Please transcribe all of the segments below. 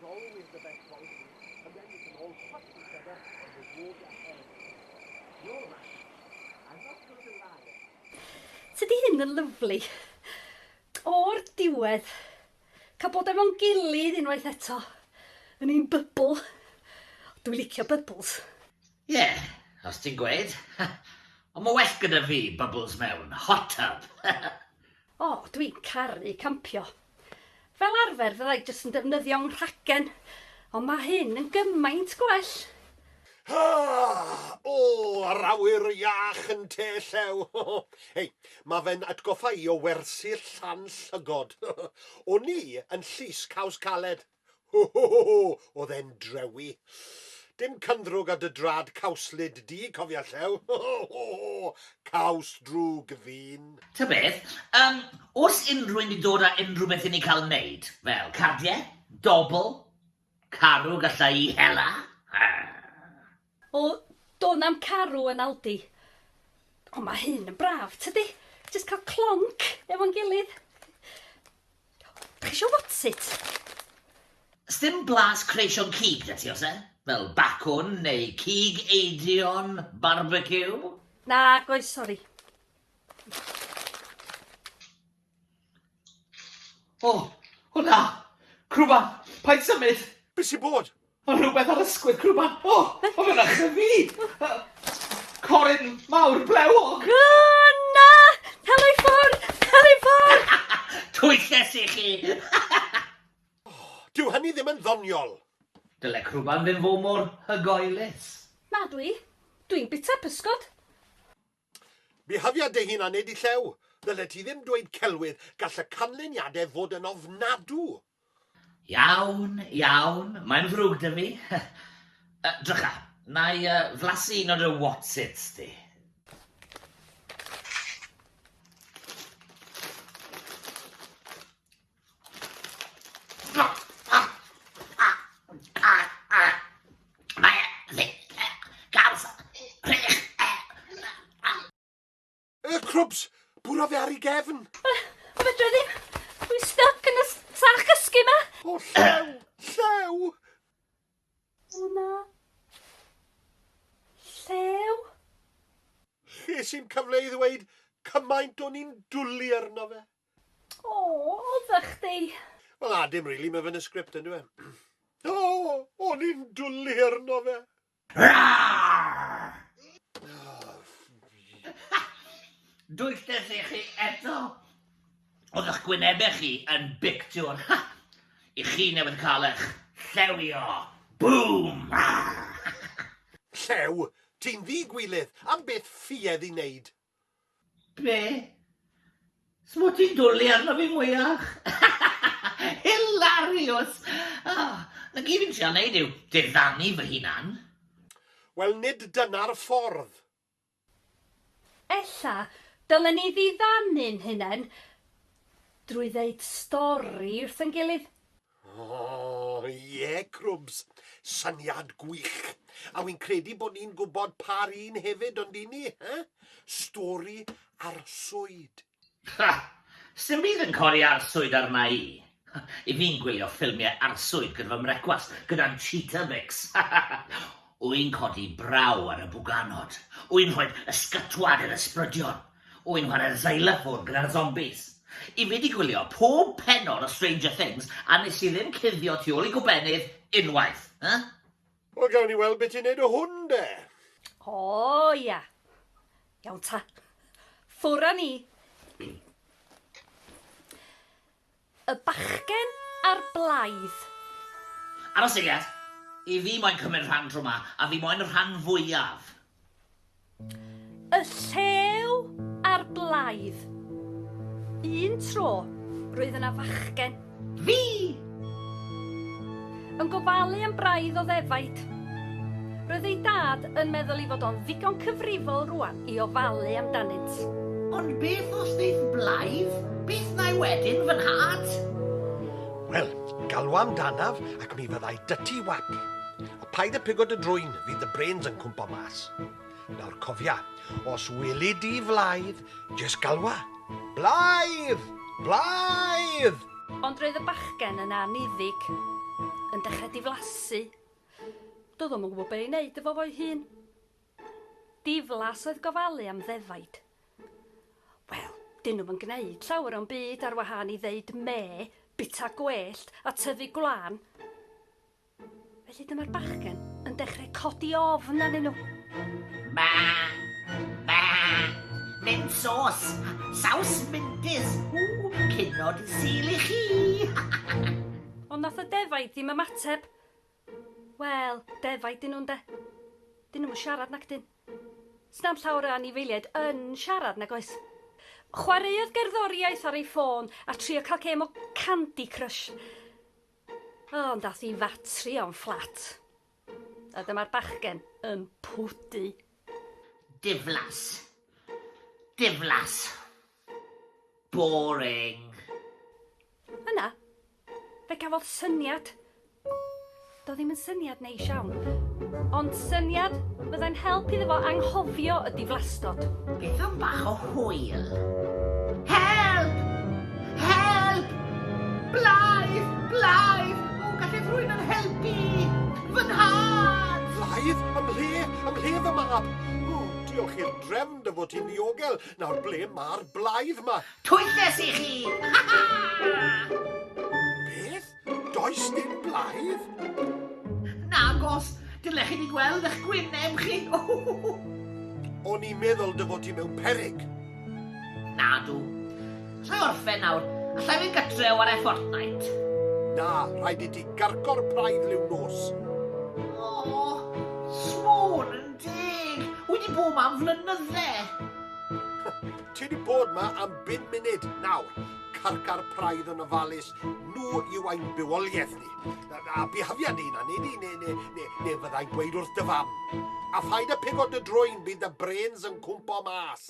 always the best quality, and then you can all touch each other and reward your head. You're right. I'm not going to lie. Tydi hyn yn lyflu. O'r diwedd, cael bod efo'n gilydd unwaith eto. Yn un bybl. Dwi'n licio bybls. Ie, os ti'n gweud. Ond mae well gyda fi bubbles mewn hot tub. O, dwi'n caru campio. Fel arfer fyddai jyst yn defnyddio'n rhagen, ond mae hyn yn gymaint gwell. Yr awyr iach yn te llew. Hei, mae fe'n atgoffa I o wersi'r llan llygod. O'n I yn llys caws caled. Oedd e'n drewi. Dim cyndrwg a dy drad cawslid di, cofia llew. Caws drwg fi'n. Ta beth, oes unrhyw un wedi dod â unrhyw beth I ni cael wneud? Fel cardiau, dobl, carw gallai I hela? O, do'n am carw yn Aldi. O, mae hyn yn braf, tydi? Just cael clonc efo'n gilydd. Chi isio what's it? Sdim blas creision cig da ti, os e? Fel bacwn neu cig eidion barbecue? Na, goes, sori. O, hwnna! Crwban, paid symud! Be sy'n bod? Mae rhywbeth ar ysgwydd, crwban! O, fe'n achub fi! Corin mawr blewog! O, na! Helo I ffwrdd! Helo I ffwrdd! Twyllus I chi! Dyw hynny ddim yn ddoniol. Dyle crwban ddim fo mor hygoelus. Na dwi. Dwi'n bita pysgod. Bihafiadau hi'n aned I llew. Ddyle ti ddim dweud celwydd gall y canlyniadau fod yn ofnadw. Iawn, iawn. Mae'n frwg dy fi. Drycha, na I flasu un o'r whatsits di. Crwbs, bwra fe ar I gefn. O fedra ddim. Dwi'n stuck yn y sach gysgu ma. O, llew, llew. O na. Llew. Ches i'n cyfle I ddweud cymaint o'n i'n dwlu arno fe. O, oedda chdi. Wel na, dim rili, mae fe'n y sgript yn dweud. O, o'n i'n dwlu arno fe. Dwyllus I chi eto. Oedd eich gwynebau chi yn bictiwr. I chi newydd cael eich llewio. Boom! Llew, ti'n ddigwilydd, am beth ffiedd I wneud. Be? Smo ti'n dwlu arno fi mwyach? Hilarious! Na gyd fi'n siarad neud yw diddannu fy hunan. Wel, nid dyna'r ffordd. Ella, dylen ni ddiddannu'n hunain drwy ddeud stori wrth yn gilydd. O, ie, crwbs. Syniad gwych. A wy'n credu bod ni'n gwybod par un hefyd, ond I ni, Stori arswyd. Sdim bydd yn codi arswyd arna I. I fi'n gwylio ffilmiau arswyd gyda fy mrecwas, gyda'n cheetah mix. Wy'n codi braw ar y bwganod. Wy'n rhoi ysgytwad yr ysbrydion. Wy'n chwarae'r xylophone gyda'r zombies. I fi di gwylio pob penod o Stranger Things a nes I ddim cuddio tu ôl I gobenydd unwaith. Wel, gawn ni weld beth i'n neud o hwn, de. O, ia. Iawn ta. Ffwr â ni. Y bachgen a'r blaidd. Arosigliad, I fi moyn cymryd rhan tro ma, a fi moyn y rhan fwyaf. Y llew a'r blaidd. Un tro, roedd yna fachgen. Fi! Yn gofalu am braidd o ddefaid. Roedd ei dad yn meddwl I fod o'n ddigon cyfrifol rwan I ofalu amdanynt. Ond beth os ddeith blaidd? Beth na I wedyn fy nhad? Wel, galw amdanaf ac mi fyddai dytu wap. A paid y pigod y drwyn, fydd y brains yn cwmpo mas. Nawr cofia, os welid I flaidd, jyst galwa. Blaidd! Blaidd! Ond roedd y bachgen yn aniddig. Yn dechrau diflasu. Doedd o'm yn gwybod be i wneud efo fo'i hun. Diflas oedd gofalu am ddefaid. Wel, dyn nhw'n gwneud llawer o'n byd ar wahân i ddeud me, bita gwellt a tyfu gwlan. Felly dyma'r bachgen yn dechrau codi ofn arnyn nhw. Ma, mynd sos, saws mintys, cynod sil i chi. Ond nath y defaid ddim ymateb. Wel, defaid dyn nhw'n de. Dyn nhw'n siarad nac dyn. Snam llawer o anifeiliaid yn siarad nag oes. Chwaraeodd gerddoriaeth ar ei ffôn a trio cael gêm o Candy Crush. Ond dath i fatri o'n fflat. A dyma'r bachgen yn pwdu. Diflas. Diflas. Boring. Yna, fe gafodd syniad. Do ddim yn syniad neis iawn, ond syniad fyddai'n helpu iddo fo anghofio y diflastod. Beth am bach o hwyl? Help! Help! Blaidd! Blaidd! O, gallai rhywun yn helpu! Fy nhad! Blaidd, ym lle fy mab. O, diolch i'r drefn dy fod ti'n ddiogel. Nawr, ble mae'r blaidd ma? Twylles i chi! Beth? Does dim blaidd? Nagos, dylech chi di gweld eich gwyneb chi. O'n i'n meddwl dy fod ti mewn peryg. Nadw. Allai orffen nawr. Allai fynd gytre o ar e Fortnite. Na, rhaid i ti gargo'r braidd liw nos. O, smôn yn dig. Wedi bod ma am flynydde. Ti wedi bod ma am 5 munud. Nawr, carcar praidd yn ofalus. Nhw yw ein bywoliaeth ni. A bihafiad ni'n neu fyddai'n gweud wrth dy fam. A phaid y pigod y drwy'n bydd y brains yn cwmpo mas.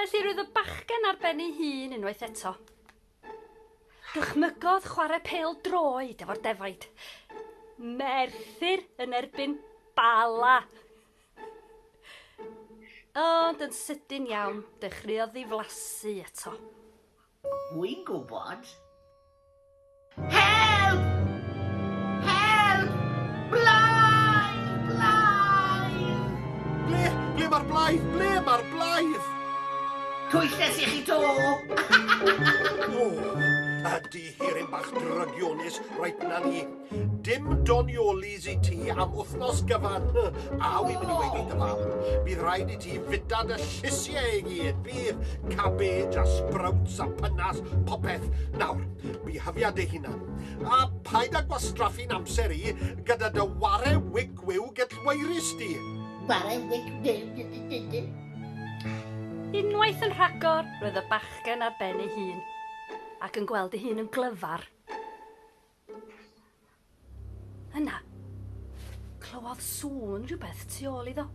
Felly roedd y bachgen ar ben ei hun unwaith eto. Dychmygodd chwarae pêl droed efo'r defaid. Merthyr yn erbyn bala. Ond yn sydyn iawn, dechreuodd ddiflasu eto. Wy'n gwybod. Help! Help! Blaidd! Blaidd! Ble mae'r blaidd? Ble mae'r blaidd? Twylles i chi to! O, ydy hirin bach drygionus, reit na ni. Dim doniolis i ti am wythnos gyfan. A wy'n mynd i weid i dy fam. Bydd rhaid i ti fydad y llysiau i gyd. Bydd cabbage a sprouts a pynas, popeth. Nawr, bihafiad ei hunan. A paid â gwastraffu'n amser i gyda dy ware wig wyw gydweirus di. Ware wig... Unwaith yn rhagor, roedd y bachgen ar ben ei hun, ac yn gweld ei hun yn glyfar. Yna, clywodd sŵn rhywbeth tu ôl iddo.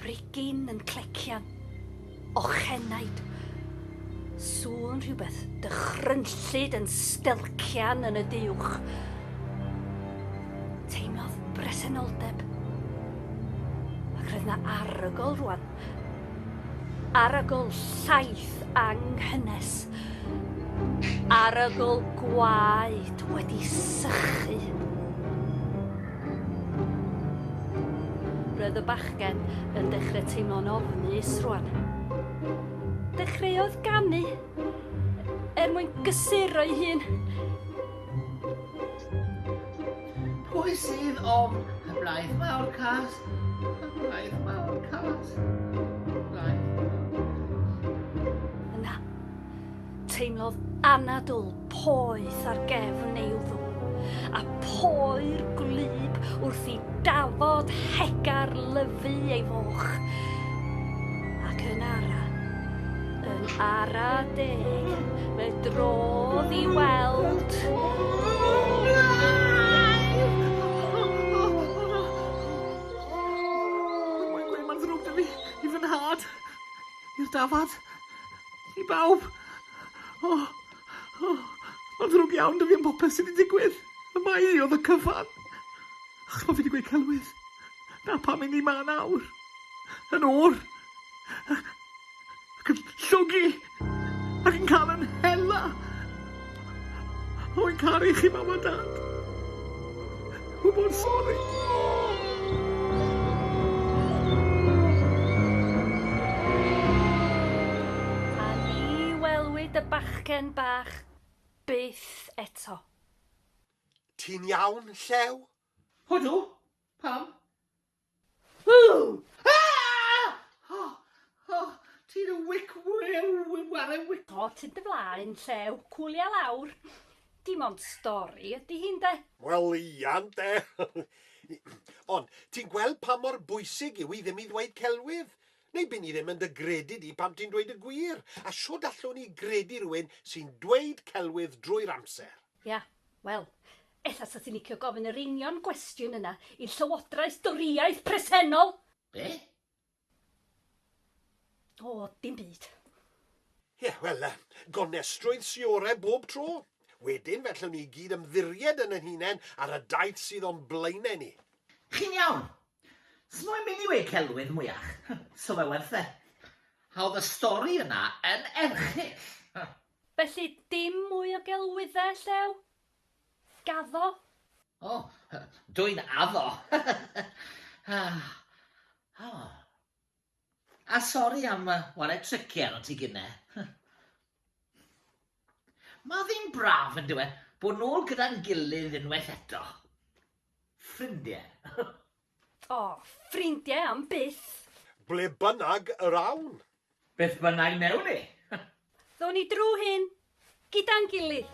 Brigyn yn clecian, ochenaid. Sŵn rhywbeth dychrynllyd yn stelcian yn y diwch. Teimlodd bresenoldeb. Ac roedd na arogl rwan. Arogl llaeth anghynnes. Arogl gwaed wedi sychu. Roedd y bachgen yn dechrau teimlo'n ofnus rwan. Dechreuodd ganu mwyn gysuro'i hun. Pwy sydd om y blaidd mawr cas? Y blaidd mawr cas? Blaidd. Yna, teimlodd anadl poeth ar gefn ei wddw, a poer gwlyb wrth i dafod hegar lyfu ei foch. Ac yn ara deg, fe drodd i weld... Mae'n ddrwg dy fi, i fy nhad, i'r dafad, i bawb. Mae'n ddrwg iawn dy fi am popeth sydd wedi digwydd. Y mae i oedd y cyfan. Ach, mae fi wedi gweud celwydd. Na pam i ni ma nawr. Yn o'r. Ac yn llwgu. Ac yn cael yn hela. Wy'n caru chi, mam a dad. Wy'n mor sori. A ni welwyd y bachgen bach byth eto. Ti'n iawn, Llew? Hwdw? Pam? Ww! Ti'n y wic ware wic. O, ti'n dy flaen, Llew, cwlia lawr. Dim ond stori ydy hi'n de. Wel, ian, de. Ond, ti'n gweld pa mor bwysig yw i ddim i ddweud celwydd? Neu by ni ddim yn dy gredu di pam ti'n dweud y gwir? A siwr allwn ni gredu rhywun sy'n dweud celwydd drwy'r amser? Ia, wel, ella sa ti'n licio gofyn yr union gwestiwn yna i'r Llywodraeth Doriaeth presennol. Be? O, dim byd. Ie, wel, gonestrwydd siorau bob tro. Wedyn, fellwn ni gyd ymddiried yn ein hunain ar y daith sydd o'n blaenau ni. Chi'n iawn? Smo'n mynd i wei celwydd mwyach. So fe werth e. A oedd y stori yna yn erchill. Felly dim mwy o gelwyddau, Llew? Gaddo? O, dwi'n addo. A sori am ware trici arno ti gynne. Mae ddim braf yn dweud bod nôl gyda'n gilydd unwaith eto. Ffrindiau. O, ffrindiau am byth. Ble bynnag yr awn. Beth bynnag newn ni. Ddo ni drw hyn, gyda'n gilydd.